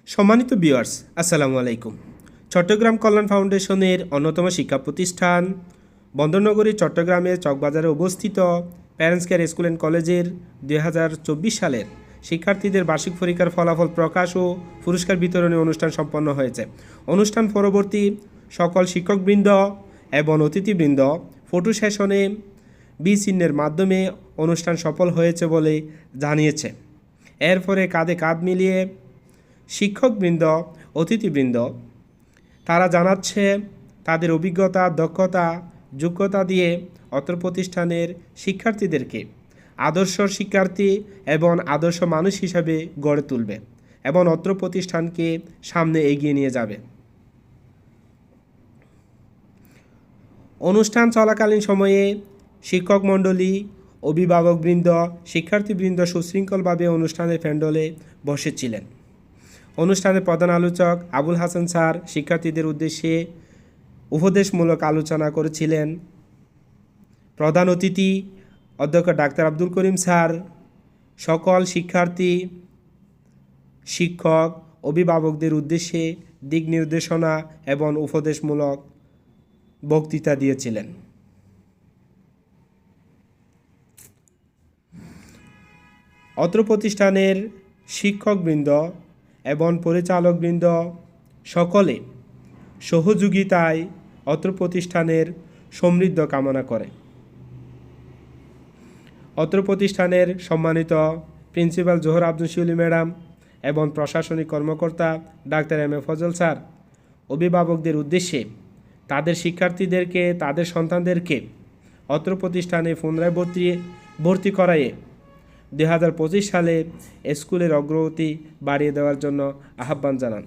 সম্মানিত ভিউয়ার্স, আসসালামু আলাইকুম। চট্টগ্রাম কল্যাণ ফাউন্ডেশনের অন্যতম শিক্ষা প্রতিষ্ঠান বন্দরনগরী চট্টগ্রামের চকবাজারে অবস্থিত প্যারেন্টস কেয়ার স্কুল অ্যান্ড কলেজের 2024 সালের শিক্ষার্থীদের বার্ষিক পরীক্ষার ফলাফল প্রকাশ ও পুরস্কার বিতরণী অনুষ্ঠান সম্পন্ন হয়েছে। অনুষ্ঠান পরবর্তী সকল শিক্ষকবৃন্দ এবং অতিথিবৃন্দ ফটো সেশনে বি চিহ্নের মাধ্যমে অনুষ্ঠান সফল হয়েছে বলে জানিয়েছে। এরপরে কাঁধে কাঁধ মিলিয়ে শিক্ষকবৃন্দ, অতিথিবৃন্দ তারা জানাচ্ছে তাদের অভিজ্ঞতা, দক্ষতা, যোগ্যতা দিয়ে অত্র প্রতিষ্ঠানের শিক্ষার্থীদেরকে আদর্শ শিক্ষার্থী এবং আদর্শ মানুষ হিসাবে গড়ে তুলবে এবং অত্র প্রতিষ্ঠানকে সামনে এগিয়ে নিয়ে যাবে। অনুষ্ঠান চলাকালীন সময়ে শিক্ষক মণ্ডলী, অভিভাবকবৃন্দ, শিক্ষার্থীবৃন্দ সুশৃঙ্খলভাবে অনুষ্ঠানের প্যান্ডেলে বসেছিলেন। অনুষ্ঠানের প্রধান আলোচক আবুল হাসান স্যার শিক্ষার্থীদের উদ্দেশ্যে উপদেশমূলক আলোচনা করেছিলেন। প্রধান অতিথি অধ্যক্ষ ডাক্তার আব্দুল করিম স্যার সকল শিক্ষার্থী, শিক্ষক, অভিভাবকদের উদ্দেশ্যে দিক নির্দেশনা এবং উপদেশমূলক বক্তৃতা দিয়েছিলেন। অত্র প্রতিষ্ঠানের শিক্ষকবৃন্দ এবং পরিচালকবৃন্দ সকলে সহযোগিতায় অত্র প্রতিষ্ঠানের সমৃদ্ধ কামনা করে। অত্র প্রতিষ্ঠানের সম্মানিত প্রিন্সিপাল জোহরা আব্দুল শিউলি ম্যাডাম এবং প্রশাসনিক কর্মকর্তা doctor M A Fazal sir অভিভাবকদের উদ্দেশ্যে তাদের শিক্ষার্থীদেরকে, তাদের সন্তানদেরকে অত্র প্রতিষ্ঠানে পুনরায় ভর্তি করায়ে 2025 সালে স্কুলের অগ্রগতি বাড়িয়ে দেওয়ার জন্য আহ্বান জানান।